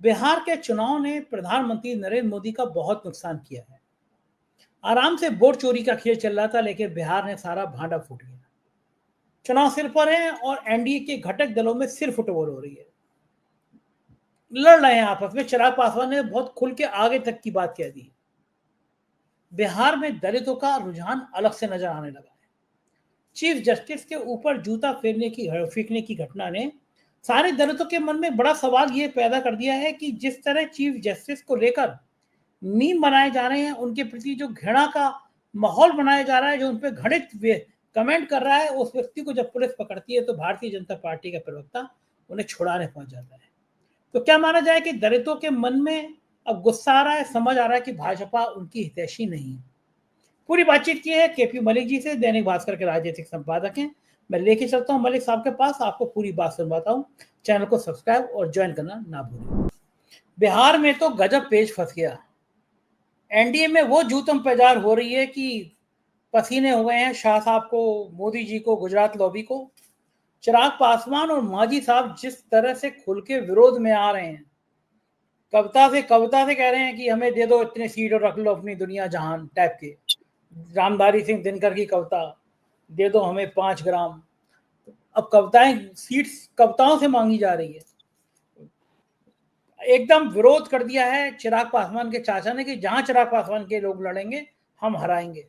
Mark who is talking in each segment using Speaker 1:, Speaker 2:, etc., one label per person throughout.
Speaker 1: बिहार के चुनाव ने प्रधानमंत्री नरेंद्र मोदी का बहुत नुकसान किया है। आराम से वोट चोरी का खेल चल रहा था, लेकिन बिहार ने सारा भांडा फूट दिया। चुनाव सिर पर है और एनडीए के घटक दलों में सिर फुटबॉल हो रही है, लड़ रहे हैं आपस में। चिराग पासवान ने बहुत खुल के आगे तक की बात कह दी। बिहार में दलितों का रुझान अलग से नजर आने लगा है। चीफ जस्टिस के ऊपर जूता फेंकने की घटना ने सारे दलितों के मन में बड़ा सवाल ये पैदा कर दिया है कि जिस तरह चीफ जस्टिस को लेकर मीम बनाए जा रहे हैं, उनके प्रति जो घृणा का माहौल बनाया जा रहा है, जो उन पर घृणित कमेंट कर रहा है, उस व्यक्ति को जब पुलिस पकड़ती है तो भारतीय जनता पार्टी का प्रवक्ता उन्हें छुड़ाने पहुंच जाता है। तो क्या माना जाए कि दलितों के मन में अब गुस्सा आ रहा है, समझ आ रहा है कि भाजपा उनकी हितैषी नहीं है। पूरी बातचीत की है केपी मलिक जी से, दैनिक भास्कर के राजनीतिक संपादक हैं। मैं लेके चलता हूं मलिक साहब के पास, आपको पूरी बात सुनवाता हूं। चैनल को सब्सक्राइब और ज्वाइन करना ना भूलें। बिहार में तो गजब पेच फंस गया। एनडीए में वो जूतम पेजार हो रही है कि पसीने हो गए हैं शाह साहब को, मोदी जी को, गुजरात लॉबी को। चिराग पासवान और मांझी साहब जिस तरह से खुल के विरोध में आ रहे हैं, कविता से कह रहे हैं कि हमें दे दो इतने सीट और रख लो अपनी दुनिया जहान टाइप के। रामधारी सिंह दिनकर की कविता, दे दो हमें 5 ग्राम। अब सीट्स कविताओं से मांगी जा रही है। एकदम विरोध कर दिया है चिराग पासवान के चाचा ने कि जहां चिराग पासवान के लोग लड़ेंगे हम हराएंगे।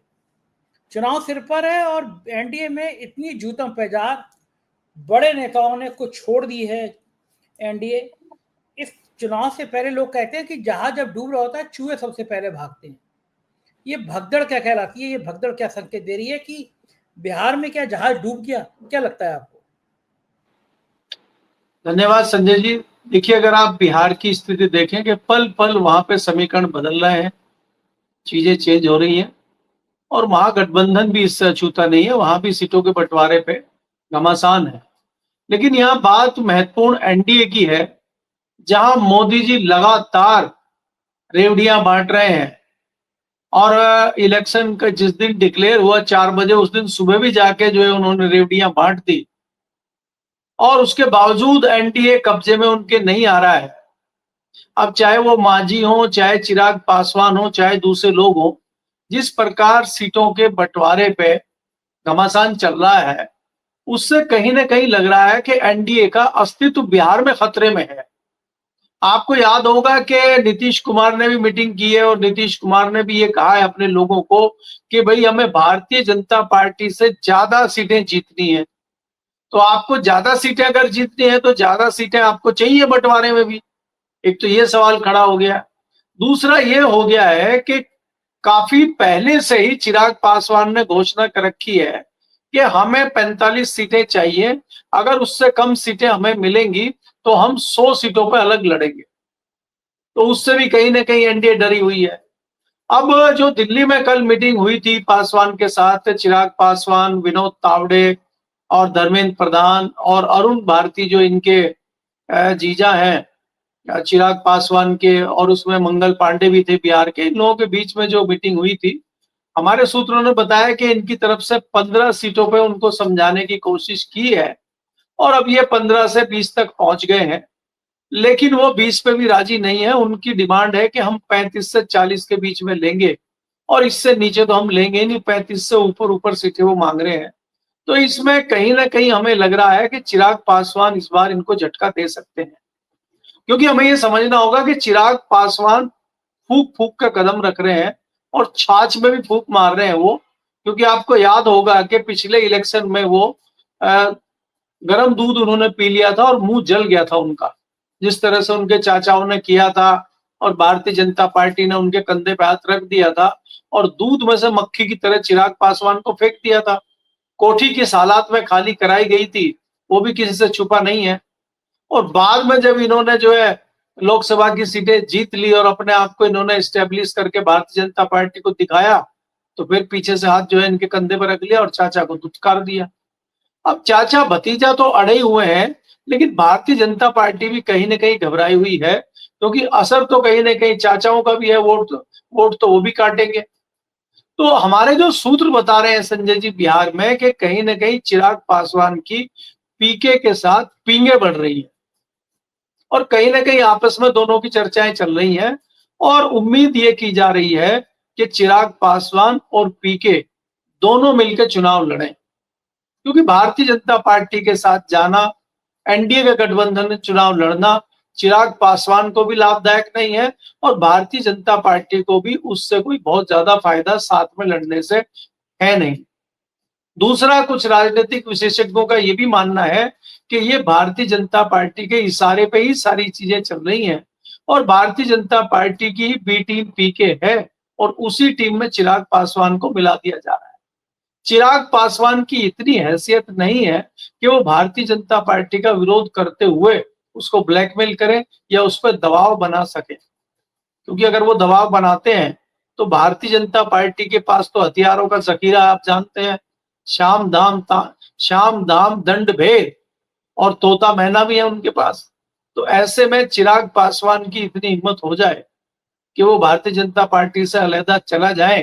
Speaker 1: चुनाव सिर पर है और एनडीए में इतनी जूतम पेजार, बड़े नेताओं ने कुछ छोड़ दी है एनडीए। इस चुनाव से पहले लोग कहते हैं कि जहाज जब डूब रहा होता है चूहे सबसे पहले भागते हैं। ये भगदड़ क्या कहलाती है? ये भगदड़ क्या संकेत दे रही है कि बिहार में क्या जहाज डूब गया? क्या लगता है आपको?
Speaker 2: धन्यवाद संजय जी। देखिए, अगर आप बिहार की स्थिति देखें कि पल पल वहां पे समीकरण बदल रहे हैं, चीजें चेंज हो रही हैं और महागठबंधन भी इससे अछूता नहीं है। वहां भी सीटों के बंटवारे पे घमासान है। लेकिन यहाँ बात महत्वपूर्ण एनडीए की है, जहां मोदी जी लगातार रेवड़ियां बांट रहे हैं और इलेक्शन का जिस दिन डिक्लेयर हुआ 4 बजे, उस दिन सुबह भी जाके जो है उन्होंने रेवड़ियां बांट दी और उसके बावजूद एनडीए कब्जे में उनके नहीं आ रहा है। अब चाहे वो मांझी हो, चाहे चिराग पासवान हो, चाहे दूसरे लोग हो, जिस प्रकार सीटों के बंटवारे पे घमासान चल रहा है, उससे कहीं ना कहीं लग रहा है कि एनडीए का अस्तित्व बिहार में खतरे में है। आपको याद होगा कि नीतीश कुमार ने भी मीटिंग की है और नीतीश कुमार ने भी ये कहा है अपने लोगों को कि भाई हमें भारतीय जनता पार्टी से ज्यादा सीटें जीतनी है। तो आपको ज्यादा सीटें अगर जीतनी है तो ज्यादा सीटें आपको चाहिए बंटवारे में भी। एक तो ये सवाल खड़ा हो गया। दूसरा ये हो गया है कि काफी पहले से ही चिराग पासवान ने घोषणा कर रखी है कि हमें 45 सीटें चाहिए, अगर उससे कम सीटें हमें मिलेंगी तो हम 100 सीटों पर अलग लड़ेंगे। तो उससे भी कहीं ना कहीं एनडीए डरी हुई है। अब जो दिल्ली में कल मीटिंग हुई थी पासवान के साथ, चिराग पासवान, विनोद तावड़े और धर्मेंद्र प्रधान और अरुण भारती जो इनके जीजा हैं चिराग पासवान के, और उसमें मंगल पांडे भी थे बिहार के, इन लोगों के बीच में जो मीटिंग हुई थी, हमारे सूत्रों ने बताया कि इनकी तरफ से 15 सीटों पे उनको समझाने की कोशिश की है और अब ये 15 से 20 तक पहुंच गए हैं। लेकिन वो 20 पे भी राजी नहीं है। उनकी डिमांड है कि हम 35 से 40 के बीच में लेंगे और इससे नीचे तो हम लेंगे नहीं। 35 से ऊपर ऊपर सीटें वो मांग रहे हैं। तो इसमें कहीं ना कहीं हमें लग रहा है कि चिराग पासवान इस बार इनको झटका दे सकते हैं, क्योंकि हमें ये समझना होगा कि चिराग पासवान फूक फूक का कदम रख रहे हैं और छाछ में भी फूक मार रहे हैं वो। क्योंकि आपको याद होगा कि पिछले इलेक्शन में वो गर्म दूध उन्होंने पी लिया था और मुंह जल गया था उनका, जिस तरह से उनके चाचाओं ने किया था और भारतीय जनता पार्टी ने उनके कंधे पे हाथ रख दिया था और दूध में से मक्खी की तरह चिराग पासवान को फेंक दिया था। कोठी किस हालात में खाली कराई गई थी वो भी किसी से छुपा नहीं है। और बाद में जब इन्होंने जो है लोकसभा की सीटें जीत ली और अपने आप को इन्होंने स्टेब्लिश करके भारतीय जनता पार्टी को दिखाया, तो फिर पीछे से हाथ जो है इनके कंधे पर रख लिया और चाचा को दुत्कार दिया। अब चाचा भतीजा तो अड़े हुए हैं, लेकिन भारतीय जनता पार्टी भी कहीं ना कहीं घबराई हुई है, क्योंकि असर तो कहीं ना कहीं चाचाओं का भी है। वोट तो वो भी काटेंगे। तो हमारे जो सूत्र बता रहे हैं संजय जी बिहार में कि कहीं ना कहीं चिराग पासवान की पीके के साथ पींगे बढ़ रही है और कहीं ना कहीं आपस में दोनों की चर्चाएं चल रही हैं और उम्मीद ये की जा रही है कि चिराग पासवान और पीके दोनों मिलकर चुनाव लड़ें, क्योंकि भारतीय जनता पार्टी के साथ जाना, एनडीए का गठबंधन में चुनाव लड़ना चिराग पासवान को भी लाभदायक नहीं है और भारतीय जनता पार्टी को भी उससे कोई बहुत ज्यादा फायदा साथ में लड़ने से है नहीं। दूसरा, कुछ राजनीतिक विशेषज्ञों का यह भी मानना है कि ये भारतीय जनता पार्टी के इशारे पे ही सारी चीजें चल रही हैं और भारतीय जनता पार्टी की बी टीम पीके है और उसी टीम में चिराग पासवान को मिला दिया जा रहा है। चिराग पासवान की इतनी हैसियत नहीं है कि वो भारतीय जनता पार्टी का विरोध करते हुए उसको ब्लैकमेल करें या उस पर दबाव बना सके, क्योंकि अगर वो दबाव बनाते हैं तो भारतीय जनता पार्टी के पास तो हथियारों का जखीरा आप जानते हैं, शाम दाम दंड भेद और तोता मैना भी है उनके पास। तो ऐसे में चिराग पासवान की इतनी हिम्मत हो जाए कि वो भारतीय जनता पार्टी से अलहदा चला जाए,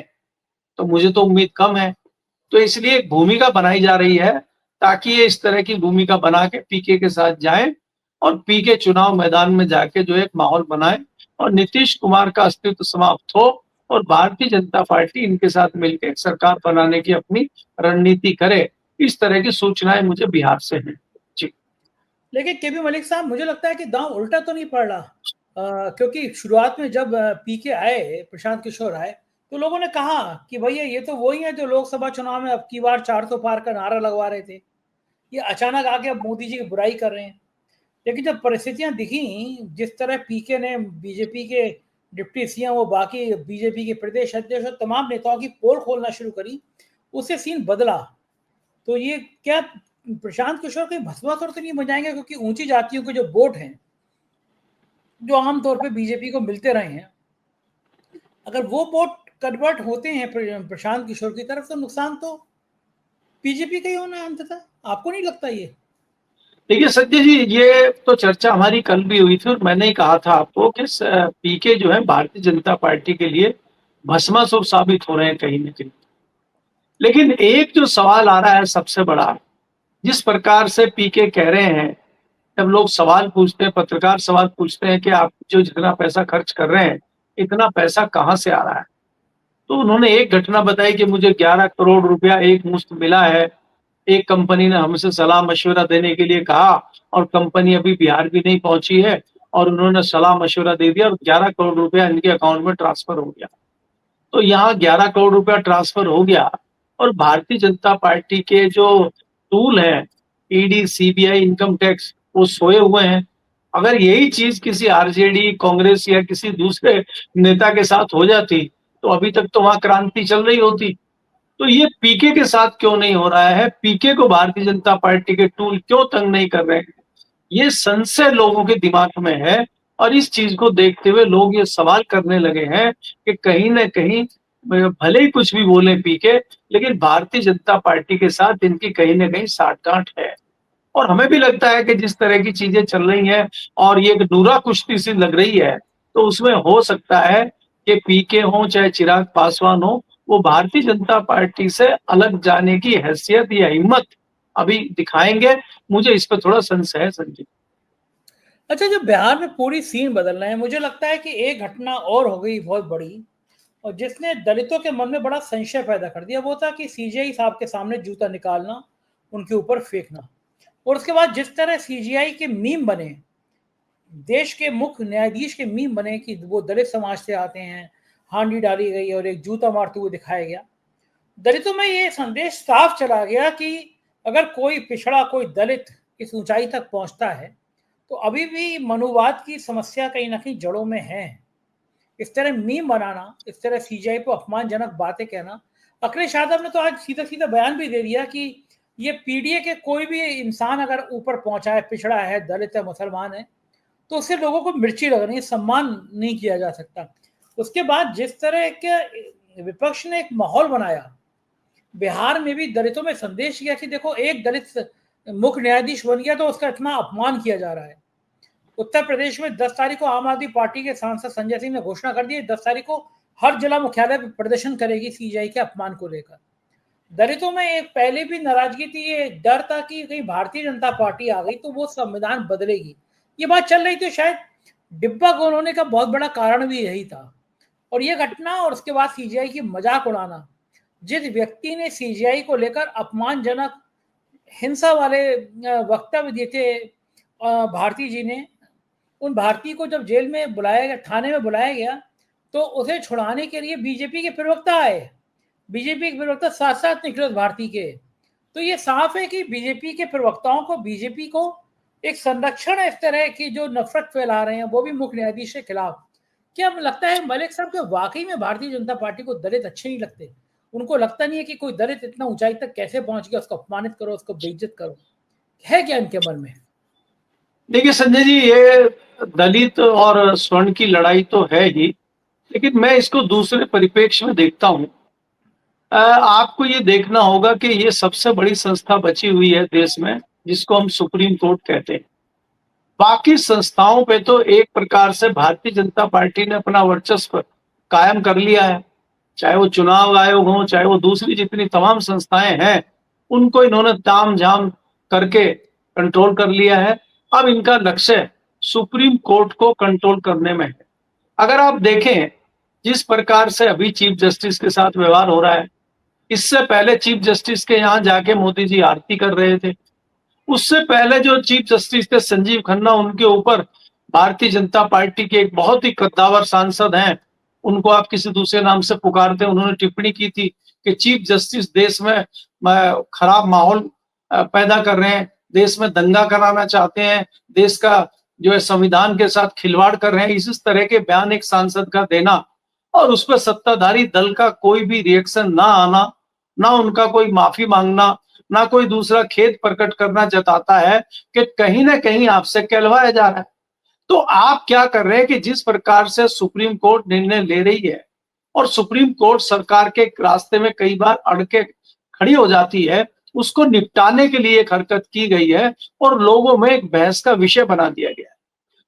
Speaker 2: तो मुझे तो उम्मीद कम है। तो इसलिए एक भूमिका बनाई जा रही है ताकि ये इस तरह की भूमिका बना के पीके के साथ जाए और पीके चुनाव मैदान में जाके जो एक माहौल बनाए और नीतीश कुमार का अस्तित्व समाप्त हो और भारतीय जनता पार्टी इनके साथ मिलकर सरकार बनाने की अपनी रणनीति करे। इस तरह की सूचनाएं मुझे बिहार से हैं। जी,
Speaker 1: लेकिन केपी मलिक साहब, मुझे लगता है कि दांव उल्टा तो नहीं पड़ रहा, क्योंकि शुरुआत में जब पीके आए, प्रशांत किशोर आए, तो लोगों ने कहा कि भैया ये तो वही है जो लोकसभा चुनाव में अब की बार 400 पार का नारा लगवा रहे थे, ये अचानक आके अब मोदी जी की बुराई कर रहे हैं। लेकिन जब परिस्थितियां दिखी, जिस तरह पीके ने बीजेपी के डिप्टी सीएम और बाकी बीजेपी के प्रदेश अध्यक्ष और तमाम नेताओं की पोल खोलना शुरू करी, उससे सीन बदला। तो ये क्या प्रशांत किशोर कहीं भस्मासुर तो नहीं बन जाएंगे, क्योंकि ऊंची जातियों के जो वोट हैं जो आमतौर पे बीजेपी को मिलते रहे हैं, अगर वो वोट कन्वर्ट होते हैं प्रशांत किशोर की तरफ, तो नुकसान तो बीजेपी का ही होना है अंततः। आपको नहीं लगता ये?
Speaker 2: देखिए संजय जी, ये तो चर्चा हमारी कल भी हुई थी और मैंने ही कहा था आपको कि पीके जो है भारतीय जनता पार्टी के लिए भस्मासुर साबित हो रहे हैं कहीं ना कहीं। लेकिन एक जो सवाल आ रहा है सबसे बड़ा, जिस प्रकार से पीके कह रहे हैं, जब लोग सवाल पूछते हैं, पत्रकार सवाल पूछते हैं कि आप जो जितना पैसा खर्च कर रहे हैं, इतना पैसा कहाँ से आ रहा है, तो उन्होंने एक घटना बताई कि मुझे 11 करोड़ रुपया एक मुश्त मिला है। एक कंपनी ने हमसे सलाह मशवरा देने के लिए कहा और कंपनी अभी बिहार भी नहीं पहुंची है और उन्होंने सलाह मशवरा दे दिया और 11 करोड़ रुपया इनके अकाउंट में ट्रांसफर हो गया। तो यहाँ 11 करोड़ रुपया ट्रांसफर हो गया और भारतीय जनता पार्टी के जो टूल है, ईडी, सीबीआई, इनकम टैक्स, वो सोए हुए हैं। अगर यही चीज किसी आरजेडी, कांग्रेस या किसी दूसरे नेता के साथ हो जाती तो अभी तक तो वहां क्रांति चल रही होती। तो ये पीके के साथ क्यों नहीं हो रहा है, पीके को भारतीय जनता पार्टी के टूल क्यों तंग नहीं कर रहे हैं, ये संशय लोगों के दिमाग में है। और इस चीज को देखते हुए लोग ये सवाल करने लगे हैं कि कहीं ना कहीं भले ही कुछ भी बोले पीके, लेकिन भारतीय जनता पार्टी के साथ इनकी कहीं ना कहीं साठगांठ है। और हमें भी लगता है कि जिस तरह की चीजें चल रही हैं और ये एक डूरा कुश्ती सी लग रही है, तो उसमें हो सकता है कि पीके हो चाहे चिराग पासवान हो, वो भारतीय जनता पार्टी से अलग जाने की हैसियत या हिम्मत अभी दिखाएंगे। मुझे इस पर थोड़ा संशय है संजय।
Speaker 1: अच्छा, जो बिहार में पूरी सीन बदल रहे हैं, मुझे लगता है कि एक घटना और हो गई बहुत बड़ी, और जिसने दलितों के मन में बड़ा संशय पैदा कर दिया। वो था कि सीजीआई साहब के सामने जूता निकालना, उनके ऊपर फेंकना, और उसके बाद जिस तरह सीजीआई के मीम बने, देश के मुख्य न्यायाधीश के मीम बने कि वो दलित समाज से आते हैं, हांडी डाली गई और एक जूता मारते हुए दिखाया गया। दलितों में ये संदेश साफ चला गया कि अगर कोई पिछड़ा, कोई दलित इस ऊंचाई तक पहुंचता है, तो अभी भी मनुवाद की समस्या कहीं ना कहीं जड़ों में है। इस तरह मीम बनाना, इस तरह सीजीआई को अपमानजनक बातें कहना। अखिलेश यादव ने तो आज सीधा सीधा बयान भी दे दिया कि ये पीडीए के कोई भी इंसान अगर ऊपर पहुंचा है, पिछड़ा है, दलित है, मुसलमान है, तो उससे लोगों को मिर्ची लग रही है, सम्मान नहीं किया जा सकता। उसके बाद जिस तरह के विपक्ष ने एक माहौल बनाया, बिहार में भी दलितों में संदेश किया कि देखो, एक दलित मुख्य न्यायाधीश बन गया तो उसका इतना अपमान किया जा रहा है। उत्तर प्रदेश में 10 तारीख को आम आदमी पार्टी के सांसद संजय सिंह ने घोषणा कर दी है, 10 तारीख को हर जिला मुख्यालय पर प्रदर्शन करेगी सीजीआई के अपमान को लेकर। दलितों में एक पहले भी नाराजगी थी, ये डर था कि कहीं भारतीय जनता पार्टी आ गई तो वो संविधान बदलेगी। ये बात चल रही थी, शायद डिब्बा गुम होने का बहुत बड़ा कारण भी यही था। और ये घटना और उसके बाद सीजीआई की मजाक उड़ाना, जिस व्यक्ति ने सीजीआई को लेकर अपमानजनक हिंसा वाले वक्तव्य दिए थे भारती जी ने, उन भारती को जब जेल में बुलाया गया, थाने में बुलाया गया, तो उसे छुड़ाने के लिए बीजेपी के प्रवक्ता आए, बीजेपी के प्रवक्ता साथ साथ निकले उस भारती के। तो ये साफ है कि बीजेपी के प्रवक्ताओं को, बीजेपी को एक संरक्षण है इस तरह की जो नफरत फैला रहे हैं, वो भी मुख्य न्यायाधीश के खिलाफ। क्या लगता है मलिक साहब कि वाकई में भारतीय जनता पार्टी को दलित अच्छे नहीं लगते? उनको लगता नहीं है कि कोई दलित इतना ऊंचाई तक कैसे पहुंच गया, उसको अपमानित करो, उसको बेइज्जत करो? है क्या इनके मन में?
Speaker 2: देखिए संजय जी, ये दलित और स्वर्ण की लड़ाई तो है ही, लेकिन मैं इसको दूसरे परिप्रेक्ष्य में देखता हूं। आपको ये देखना होगा कि ये सबसे बड़ी संस्था बची हुई है देश में, जिसको हम सुप्रीम कोर्ट कहते हैं। बाकी संस्थाओं पे तो एक प्रकार से भारतीय जनता पार्टी ने अपना वर्चस्व कायम कर लिया है। चाहे वो चुनाव आयोग हो, चाहे वो दूसरी जितनी तमाम संस्थाएं हैं, उनको इन्होंने ताम झाम करके कंट्रोल कर लिया है। अब इनका लक्ष्य सुप्रीम कोर्ट को कंट्रोल करने में है। अगर आप देखें जिस प्रकार से अभी चीफ जस्टिस के साथ व्यवहार हो रहा है, इससे पहले चीफ जस्टिस के यहाँ जाके मोदी जी आरती कर रहे थे। उससे पहले जो चीफ जस्टिस थे संजीव खन्ना, उनके ऊपर भारतीय जनता पार्टी के एक बहुत ही कद्दावर सांसद हैं, उनको आप किसी दूसरे नाम से पुकारते, उन्होंने टिप्पणी की थी कि चीफ जस्टिस देश में खराब माहौल पैदा कर रहे हैं, देश में दंगा कराना चाहते हैं, देश का जो है संविधान के साथ खिलवाड़ कर रहे हैं। इस तरह के बयान एक सांसद का देना और उस पर सत्ताधारी दल का कोई भी रिएक्शन ना आना, ना उनका कोई माफी मांगना, ना कोई दूसरा खेद प्रकट करना, जताता है कि कहीं ना कहीं आपसे कहलवाया जा रहा है। तो आप क्या कर रहे हैं कि जिस प्रकार से सुप्रीम कोर्ट निर्णय ले रही है और सुप्रीम कोर्ट सरकार के रास्ते में कई बार अड़ के खड़ी हो जाती है, उसको निपटाने के लिए एक हरकत की गई है और लोगों में एक बहस का विषय बना दिया गया है।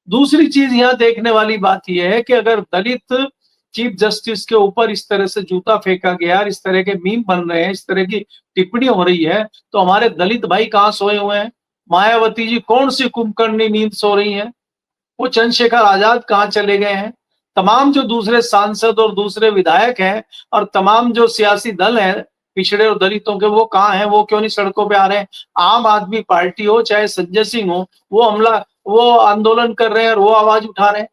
Speaker 2: दूसरी चीज यहाँ देखने वाली बात यह है कि अगर दलित चीफ जस्टिस के ऊपर इस तरह से जूता फेंका गया, इस तरह के मीम बन रहे हैं, इस तरह की टिप्पणी हो रही है, तो हमारे दलित भाई कहाँ सोए हुए हैं? मायावती जी कौन सी कुंभकर्णी नींद सो रही हैं? वो चंद्रशेखर आजाद कहाँ चले गए हैं? तमाम जो दूसरे सांसद और दूसरे विधायक हैं और तमाम जो सियासी दल हैं पिछड़े और दलितों के, वो कहाँ हैं? वो क्यों नहीं सड़कों पे आ रहे हैं? आम आदमी पार्टी हो चाहे संजय सिंह हो, वो आंदोलन कर रहे हैं और वो आवाज उठा रहे हैं।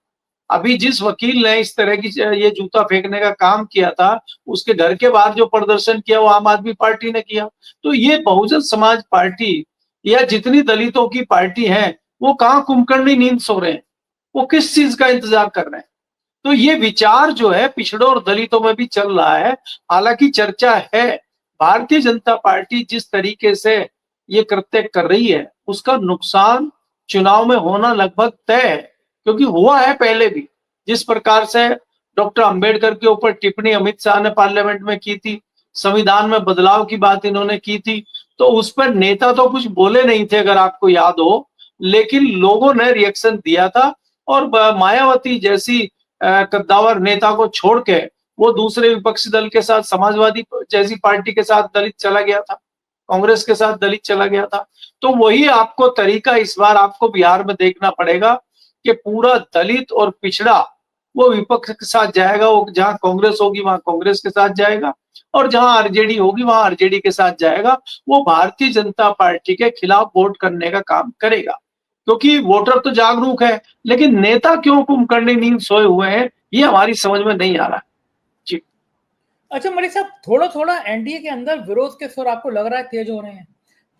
Speaker 2: अभी जिस वकील ने इस तरह की ये जूता फेंकने का काम किया था, उसके घर के बाहर जो प्रदर्शन किया वो आम आदमी पार्टी ने किया। तो ये बहुजन समाज पार्टी या जितनी दलितों की पार्टी है, वो कहाँ कुंभकर्णी नींद सो रहे हैं? वो किस चीज का इंतजार कर रहे हैं? तो ये विचार जो है पिछड़ों और दलितों में भी चल रहा है। हालांकि चर्चा है, भारतीय जनता पार्टी जिस तरीके से ये कृत्य कर रही है, उसका नुकसान चुनाव में होना लगभग तय है, क्योंकि हुआ है पहले भी। जिस प्रकार से डॉक्टर अंबेडकर के ऊपर टिप्पणी अमित शाह ने पार्लियामेंट में की थी, संविधान में बदलाव की बात इन्होंने की थी, तो उस पर नेता तो कुछ बोले नहीं थे अगर आपको याद हो, लेकिन लोगों ने रिएक्शन दिया था। और मायावती जैसी कद्दावर नेता को छोड़ के वो दूसरे विपक्षी दल के साथ, समाजवादी जैसी पार्टी के साथ दलित चला गया था, कांग्रेस के साथ दलित चला गया था। तो वही आपको तरीका इस बार आपको बिहार में देखना पड़ेगा कि पूरा दलित और पिछड़ा वो विपक्ष के साथ जाएगा, वो जहां कांग्रेस होगी वहां कांग्रेस के साथ जाएगा, और जहां आरजेडी होगी वहां आरजेडी के साथ जाएगा। वो भारतीय जनता पार्टी के खिलाफ वोट करने का काम करेगा, क्योंकि वोटर तो जागरूक है, लेकिन नेता क्यों कुंभकर्णी नींद सोए हुए हैं, ये हमारी समझ में नहीं आ रहा। जी
Speaker 1: अच्छा मलिक साहब, थोड़ा थोड़ा एनडीए के अंदर विरोध के सुर आपको लग रहा है तेज हो रहे हैं?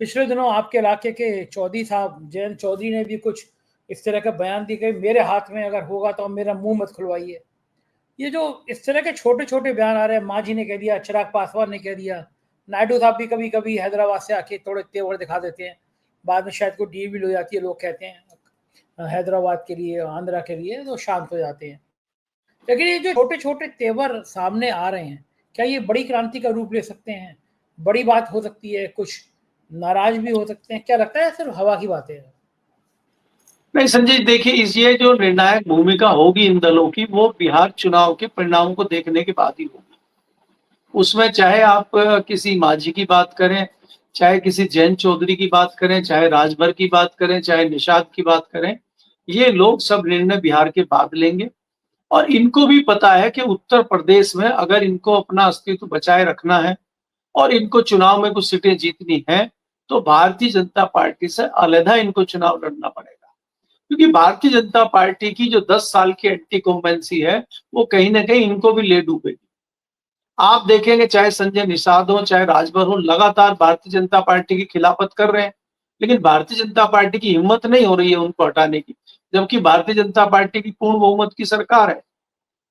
Speaker 1: पिछले दिनों आपके इलाके के चौधरी साहब, जयंत चौधरी ने भी कुछ इस तरह का बयान दी कि मेरे हाथ में अगर होगा तो मेरा मुंह मत खुलवाइए। ये जो इस तरह के छोटे छोटे बयान आ रहे हैं, मांझी ने कह दिया, चिराग पासवान ने कह दिया, नायडू साहब भी कभी कभी हैदराबाद से आके थोड़े तेवर दिखा देते हैं, बाद में शायद कोई डील भी हो जाती है, लोग कहते हैं हैदराबाद के लिए, आंध्रा के लिए, तो शांत हो जाते हैं। लेकिन ये जो छोटे छोटे तेवर सामने आ रहे हैं, क्या ये बड़ी क्रांति का रूप ले सकते हैं? बड़ी बात हो सकती है, कुछ नाराज भी हो सकते हैं, क्या लगता है सिर्फ हवा की बातें हैं?
Speaker 2: नहीं संजय, देखिए इस ये जो निर्णायक भूमिका होगी इन दलों की, वो बिहार चुनाव के परिणामों को देखने के बाद ही होगी। उसमें चाहे आप किसी मांझी की बात करें, चाहे किसी जयंत चौधरी की बात करें, चाहे राजभर की बात करें, चाहे निषाद की बात करें, ये लोग सब निर्णय बिहार के बाद लेंगे। और इनको भी पता है कि उत्तर प्रदेश में अगर इनको अपना अस्तित्व बचाए रखना है और इनको चुनाव में कुछ सीटें जीतनी है, तो भारतीय जनता पार्टी से अलहदा इनको चुनाव लड़ना पड़ेगा। क्योंकि भारतीय जनता पार्टी की जो 10 साल की एंटी इनकम्बेंसी है, वो कहीं ना कहीं इनको भी ले डूबेगी। आप देखेंगे चाहे संजय निषाद हो, चाहे राजभर हो, लगातार भारतीय जनता पार्टी की खिलाफत कर रहे हैं, लेकिन भारतीय जनता पार्टी की हिम्मत नहीं हो रही है उनको हटाने की, जबकि भारतीय जनता पार्टी की पूर्ण बहुमत की सरकार है।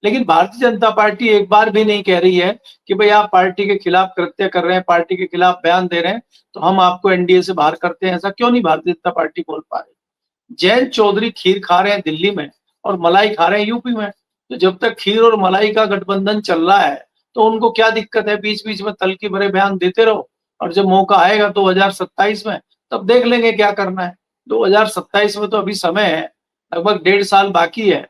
Speaker 2: लेकिन भारतीय जनता पार्टी एक बार भी नहीं कह रही है कि भाई आप पार्टी के खिलाफ कृत्य कर रहे हैं, पार्टी के खिलाफ बयान दे रहे हैं, तो हम आपको एनडीए से बाहर करते हैं। ऐसा क्यों नहीं भारतीय जनता पार्टी बोल पा रही? जयंत चौधरी खीर खा रहे हैं दिल्ली में और मलाई खा रहे हैं यूपी में, तो जब तक खीर और मलाई का गठबंधन चल रहा है तो उनको क्या दिक्कत है? बीच बीच में तलखी भरे बयान देते रहो, और जब मौका आएगा 2027 में, तब देख लेंगे क्या करना है। 2027 में तो अभी समय है, लगभग 1.5 साल बाकी है,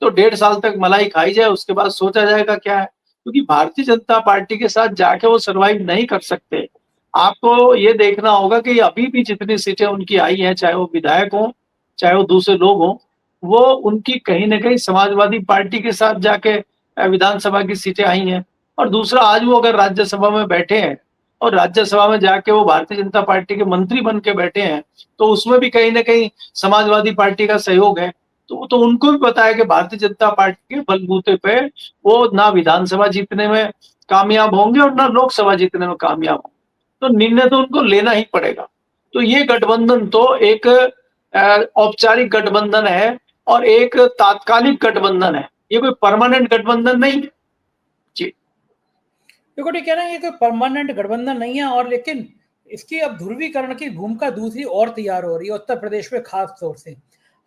Speaker 2: तो 1.5 साल तक मलाई खाई जाए, उसके बाद सोचा जाएगा क्या है। क्योंकि भारतीय जनता पार्टी के साथ जाके वो सरवाइव नहीं कर सकते। आपको ये देखना होगा कि अभी भी जितनी सीटें उनकी आई हैं, चाहे वो विधायक हो, चाहे वो दूसरे लोग हों, वो उनकी कहीं ना कहीं समाजवादी पार्टी के साथ जाके विधानसभा की सीटें आई हैं। और दूसरा, आज वो अगर राज्यसभा में बैठे हैं और राज्यसभा में जाके वो भारतीय जनता पार्टी के मंत्री बन के बैठे हैं, तो उसमें भी कहीं ना कहीं समाजवादी पार्टी का सहयोग है। तो उनको भी पता है कि भारतीय जनता पार्टी के बलबूते पे वो ना विधानसभा जीतने में कामयाब होंगे और ना लोकसभा जीतने में कामयाब होंगे, तो निर्णय तो उनको लेना ही पड़ेगा। तो ये गठबंधन तो एक औपचारिक गठबंधन है और एक तात्कालिक गठबंधन है, ये कोई परमानेंट गठबंधन नहीं है। जी
Speaker 1: देखो, ठीक कह रहे हैं, ये कोई परमानेंट गठबंधन नहीं है, और लेकिन इसकी अब ध्रुवीकरण की भूमिका दूसरी और तैयार हो रही है उत्तर प्रदेश में खास तौर से।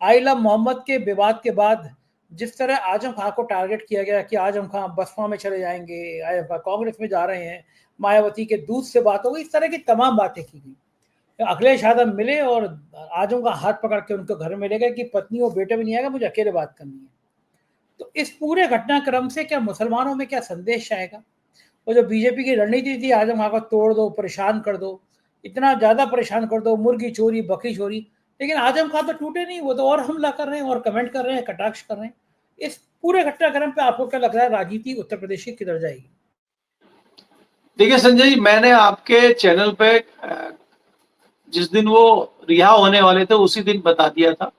Speaker 1: आइला मोहम्मद के विवाद के बाद जिस तरह आजम खां को टारगेट किया गया कि आजम खां बसपा में चले जाएंगे, आजम खां कांग्रेस में जा रहे हैं, मायावती के दूध से बात हो गई, इस तरह की तमाम बातें की गई। अखिलेश यादव मिले और आजम का हाथ पकड़ के उनको घर में ले गए कि पत्नी और बेटे भी नहीं आएगा, मुझे अकेले बात करनी है। तो इस पूरे घटनाक्रम से क्या मुसलमानों में क्या संदेश आएगा? वो जो बीजेपी की रणनीति थी, आजम खां को तोड़ दो, परेशान कर दो, इतना ज्यादा परेशान कर दो, मुर्गी चोरी, बकरी चोरी, लेकिन आजम खां तो टूटे नहीं, वो तो और हमला कर रहे हैं और कमेंट कर रहे हैं, कटाक्ष कर रहे हैं। इस पूरे घटनाक्रम पे आपको क्या लग रहा है, राजनीति उत्तर प्रदेश की किधर जाएगी?
Speaker 2: देखिए संजय जी, मैंने आपके चैनल पे जिस दिन वो रिहा होने वाले थे उसी दिन बता दिया था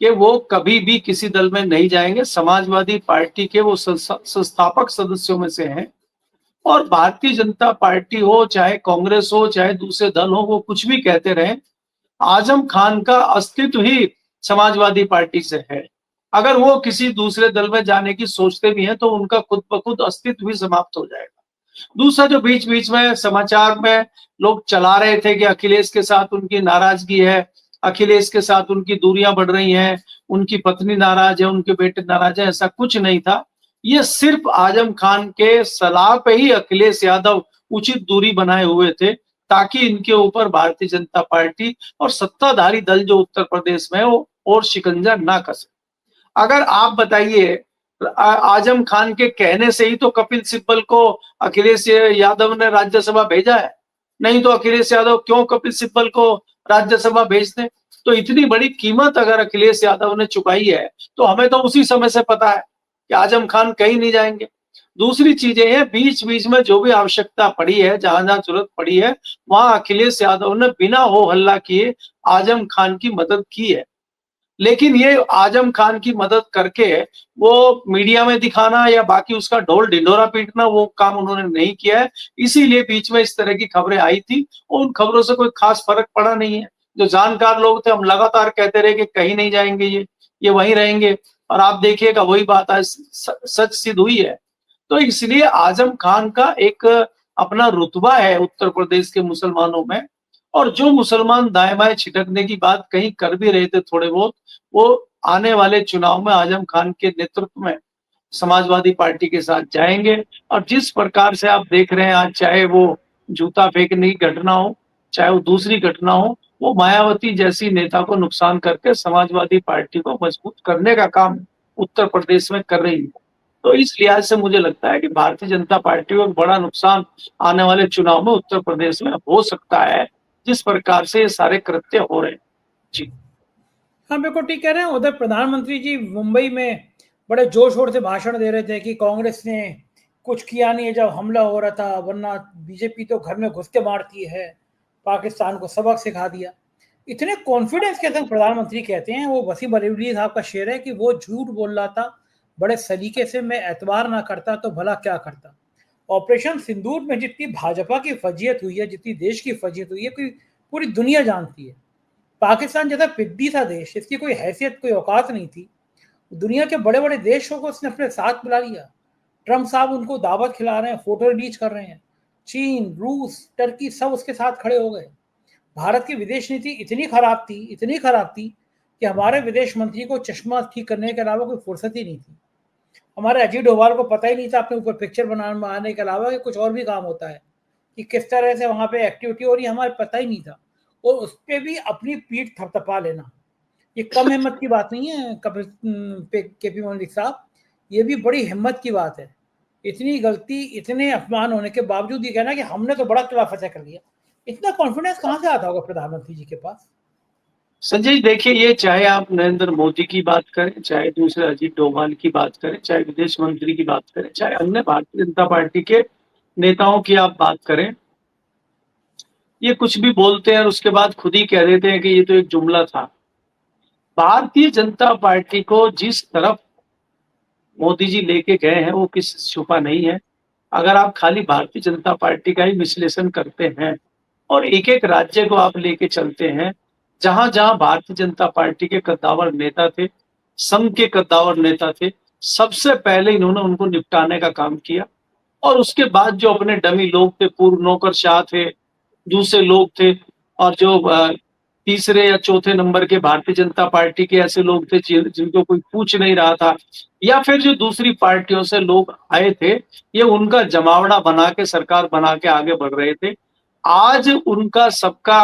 Speaker 2: कि वो कभी भी किसी दल में नहीं जाएंगे। समाजवादी पार्टी के वो संस्थापक सदस्यों में से हैं, और भारतीय जनता पार्टी हो, चाहे कांग्रेस हो, चाहे दूसरे दल हो, वो कुछ भी कहते रहे, आजम खान का अस्तित्व ही समाजवादी पार्टी से है। अगर वो किसी दूसरे दल में जाने की सोचते भी हैं तो उनका खुद ब खुद अस्तित्व भी समाप्त हो जाएगा। दूसरा, जो बीच बीच में समाचार में लोग चला रहे थे कि अखिलेश के साथ उनकी नाराजगी है, अखिलेश के साथ उनकी दूरियां बढ़ रही हैं, उनकी पत्नी नाराज है, उनके बेटे नाराज है, ऐसा कुछ नहीं था। ये सिर्फ आजम खान के सलाह पे ही अखिलेश यादव उचित दूरी बनाए हुए थे, ताकि इनके ऊपर भारतीय जनता पार्टी और सत्ताधारी दल जो उत्तर प्रदेश में वो और शिकंजा ना कसे। अगर आप बताइए, आजम खान के कहने से ही तो कपिल सिब्बल को अखिलेश यादव ने राज्यसभा भेजा है, नहीं तो अखिलेश यादव क्यों कपिल सिब्बल को राज्यसभा भेजते? तो इतनी बड़ी कीमत अगर अखिलेश यादव ने चुकाई है, तो हमें तो उसी समय से पता है कि आजम खान कहीं नहीं जाएंगे। दूसरी चीजें हैं, बीच बीच में जो भी आवश्यकता पड़ी है, जहां जहां जरूरत पड़ी है, वहां अखिलेश यादव ने बिना हो हल्ला किए आजम खान की मदद की है। लेकिन ये आजम खान की मदद करके वो मीडिया में दिखाना या बाकी उसका ढोल ढिंढोरा पीटना, वो काम उन्होंने नहीं किया है। इसीलिए बीच में इस तरह की खबरें आई थी, और उन खबरों से कोई खास फर्क पड़ा नहीं है। जो जानकार लोग थे, हम लगातार कहते रहे कि कहीं नहीं जाएंगे, ये वहीं रहेंगे, और आप देखिएगा वही बात आज सच सिद्ध हुई है। तो इसलिए आजम खान का एक अपना रुतबा है उत्तर प्रदेश के मुसलमानों में, और जो मुसलमान दाएं बाएं छिटकने की बात कहीं कर भी रहे थे थोड़े बहुत, वो आने वाले चुनाव में आजम खान के नेतृत्व में समाजवादी पार्टी के साथ जाएंगे। और जिस प्रकार से आप देख रहे हैं आज, चाहे वो जूता फेंकने की घटना हो, चाहे वो दूसरी घटना हो, वो मायावती जैसी नेता को नुकसान करके समाजवादी पार्टी को मजबूत करने का काम उत्तर प्रदेश में कर रही है। तो इस लिहाज से मुझे लगता है कि भारतीय जनता पार्टी को बड़ा नुकसान आने वाले चुनाव में उत्तर प्रदेश में हो सकता है, जिस प्रकार से ये सारे कृत्य हो रहे हैं। जी
Speaker 1: हाँ, बिल्कुल ठीक कह रहे हैं। उधर प्रधानमंत्री जी मुंबई में बड़े जोर-शोर से भाषण दे रहे थे कि कांग्रेस ने कुछ किया नहीं है जब हमला हो रहा था, वरना बीजेपी तो घर में घुस के मारती है, पाकिस्तान को सबक सिखा दिया। इतने कॉन्फिडेंस के संग प्रधानमंत्री कहते हैं, वो वसीम बरेलवी साहब का शेर है कि वो झूठ बोल रहा था बड़े सलीके से, मैं एतबार ना करता तो भला क्या करता। ऑपरेशन सिंदूर में जितनी भाजपा की फजीयत हुई है, जितनी देश की फजीयत हुई है, पूरी दुनिया जानती है। पाकिस्तान जैसा पिद्दी सा देश, इसकी कोई हैसियत, कोई औकात नहीं थी। दुनिया के बड़े बड़े देशों को उसने अपने साथ मिला लिया। ट्रम्प साहब उनको दावत खिला रहे हैं, फोटो रिलीज कर रहे हैं। चीन, रूस, टर्की सब उसके साथ खड़े हो गए। भारत की विदेश नीति इतनी खराब थी कि हमारे विदेश मंत्री को चश्मा ठीक करने के अलावा कोई फुर्सत ही नहीं थी। हमारे अजीत डोभाल को पता ही नहीं था अपने ऊपर पिक्चर बनाने के अलावा कि कुछ और भी काम होता है, कि किस तरह से वहां पे एक्टिविटी हो रही है, हमारे पता ही नहीं था। और उस पर भी अपनी पीठ थपथपा लेना, ये कम हिम्मत की बात नहीं है कपिल केपी मलिक साहब, ये भी बड़ी हिम्मत की बात है। इतनी गलती, इतने अपमान होने के बावजूद ये कहना कि हमने तो बड़ा किला फतेह कर लिया, इतना कॉन्फिडेंस कहाँ से आता होगा प्रधानमंत्री जी के पास?
Speaker 2: संजय देखिए, ये चाहे आप नरेंद्र मोदी की बात करें, चाहे दूसरे अजीत डोभाल की बात करें, चाहे विदेश मंत्री की बात करें, चाहे अन्य भारतीय जनता पार्टी के नेताओं की आप बात करें, ये कुछ भी बोलते हैं और उसके बाद खुद ही कह देते हैं कि ये तो एक जुमला था। भारतीय जनता पार्टी को जिस तरफ मोदी जी लेके गए हैं वो किसी छुपा नहीं है। अगर आप खाली भारतीय जनता पार्टी का ही विश्लेषण करते हैं और एक एक राज्य को आप लेके चलते हैं, जहां जहां भारतीय जनता पार्टी के कद्दावर नेता थे, संघ के कद्दावर नेता थे, सबसे पहले इन्होंने उनको निपटाने का काम किया। और उसके बाद जो अपने डमी लोग थे, पूर्व नौकरशाह थे, दूसरे लोग थे, और जो तीसरे या चौथे नंबर के भारतीय जनता पार्टी के ऐसे लोग थे जिनको कोई पूछ नहीं रहा था, या फिर जो दूसरी पार्टियों से लोग आए थे, ये उनका जमावड़ा बना के सरकार बना के आगे बढ़ रहे थे। आज उनका सबका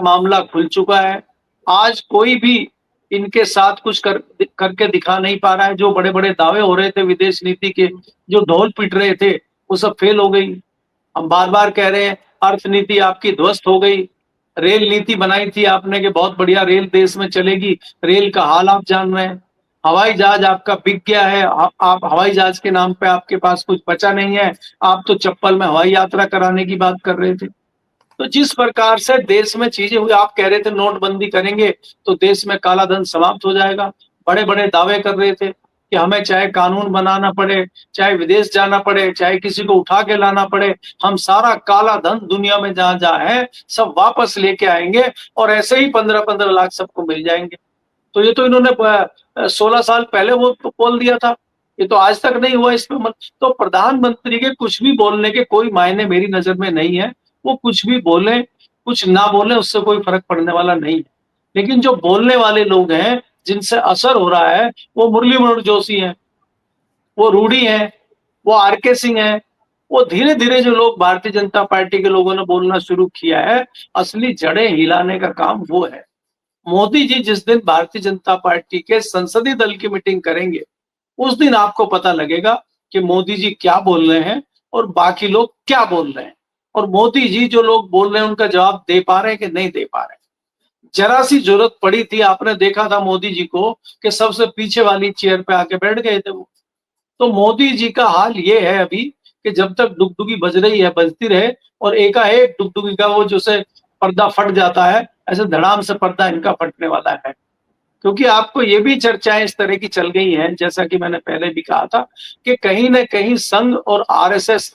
Speaker 2: मामला खुल चुका है। आज कोई भी इनके साथ कुछ करके दिखा नहीं पा रहा है। जो बड़े बड़े दावे हो रहे थे विदेश नीति के, जो ढोल पिट रहे थे, वो सब फेल हो गई। हम बार बार कह रहे हैं अर्थ नीति आपकी ध्वस्त हो गई। रेल नीति बनाई थी आपने कि बहुत बढ़िया रेल देश में चलेगी, रेल का हाल आप जान रहे हैं। हवाई जहाज आपका बिक गया है, आप हवाई जहाज के नाम पे आपके पास कुछ बचा नहीं है, आप तो चप्पल में हवाई यात्रा कराने की बात कर रहे थे। तो जिस प्रकार से देश में चीजें हुई, आप कह रहे थे नोटबंदी करेंगे तो देश में काला धन समाप्त हो जाएगा, बड़े बड़े दावे कर रहे थे कि हमें चाहे कानून बनाना पड़े, चाहे विदेश जाना पड़े, चाहे किसी को उठा के लाना पड़े, हम सारा काला धन दुनिया में जहां जहां है सब वापस लेके आएंगे और ऐसे ही 15-15 लाख सबको मिल जाएंगे। तो ये तो इन्होंने 16 साल पहले वो बोल दिया था, ये तो आज तक नहीं हुआ इसमें। तो प्रधानमंत्री के कुछ भी बोलने के कोई मायने मेरी नजर में नहीं है। वो कुछ भी बोले, कुछ ना बोले, उससे कोई फर्क पड़ने वाला नहीं है। लेकिन जो बोलने वाले लोग हैं, जिनसे असर हो रहा है, वो मुरली मनोहर जोशी हैं, वो रूडी हैं, वो आरके सिंह हैं, वो धीरे धीरे जो लोग भारतीय जनता पार्टी के लोगों ने बोलना शुरू किया है, असली जड़ें हिलाने का काम वो है। मोदी जी जिस दिन भारतीय जनता पार्टी के संसदीय दल की मीटिंग करेंगे, उस दिन आपको पता लगेगा कि मोदी जी क्या बोल रहे हैं और बाकी लोग क्या बोल रहे हैं, और मोदी जी जो लोग बोल रहे हैं उनका जवाब दे पा रहे हैं कि नहीं दे पा रहे हैं। जरा सी जरूरत पड़ी थी, आपने देखा था मोदी जी को कि सबसे पीछे वाली चेयर पे आके बैठ गए थे वो। तो मोदी जी का हाल ये है अभी कि जब तक डुगडुगी बज रही है बजती रहे, और एकाएक डुगडुगी का वो जो से पर्दा फट जाता है, ऐसे धड़ाम से पर्दा इनका फटने वाला है। क्योंकि आपको ये भी चर्चाएं इस तरह की चल गई हैं, जैसा कि मैंने पहले भी कहा था, कि कहीं ना कहीं संघ और आरएसएस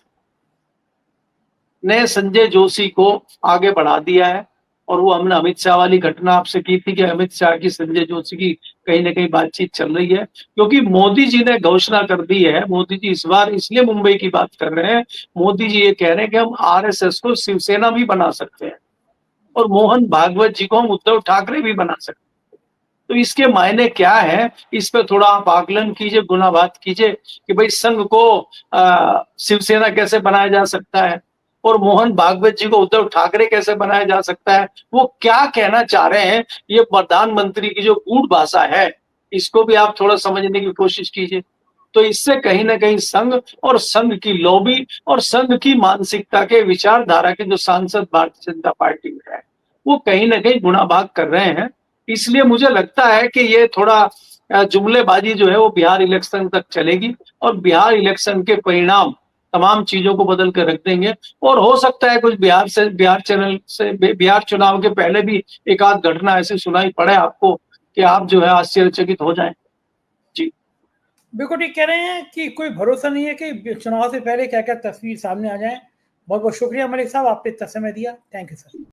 Speaker 2: ने संजय जोशी को आगे बढ़ा दिया है। और वो हमने अमित शाह वाली घटना आपसे की थी कि अमित शाह की संजय जोशी की कहीं ना कहीं बातचीत चल रही है, क्योंकि मोदी जी ने घोषणा कर दी है। मोदी जी इस बार इसलिए मुंबई की बात कर रहे हैं, मोदी जी ये कह रहे हैं कि हम आरएसएस को शिवसेना भी बना सकते हैं और मोहन भागवत जी को हम उद्धव ठाकरे भी बना सकते हैं। तो इसके मायने क्या है, इस पे थोड़ा आप आकलन कीजिए, गुनाबात कीजिए कि भाई संघ को शिवसेना कैसे बनाया जा सकता है और मोहन भागवत जी को उद्धव ठाकरे कैसे बनाया जा सकता है। वो क्या कहना चाह रहे हैं, ये प्रधानमंत्री की जो गूढ़ भाषा है, इसको भी आप थोड़ा समझने की कोशिश कीजिए। तो इससे कहीं ना कहीं संघ और संघ की लॉबी और संघ की मानसिकता के विचारधारा के जो सांसद भारतीय जनता पार्टी में है, वो कहीं ना कहीं गुनाभाग कर रहे हैं। इसलिए मुझे लगता है कि ये थोड़ा जुमलेबाजी जो है वो बिहार इलेक्शन तक चलेगी और बिहार इलेक्शन के परिणाम तमाम चीजों को बदल कर रख देंगे। और हो सकता है कुछ बिहार चुनाव के पहले भी एक आध घटना ऐसी सुनाई पड़े आपको कि आप जो है आश्चर्यचकित हो जाएं। जी
Speaker 1: बिल्कुल ठीक कह रहे हैं कि कोई भरोसा नहीं है कि चुनाव से पहले क्या क्या तस्वीर सामने आ जाए। बहुत बहुत शुक्रिया मलिक साहब, आपने इतना समय दिया। Thank you sir.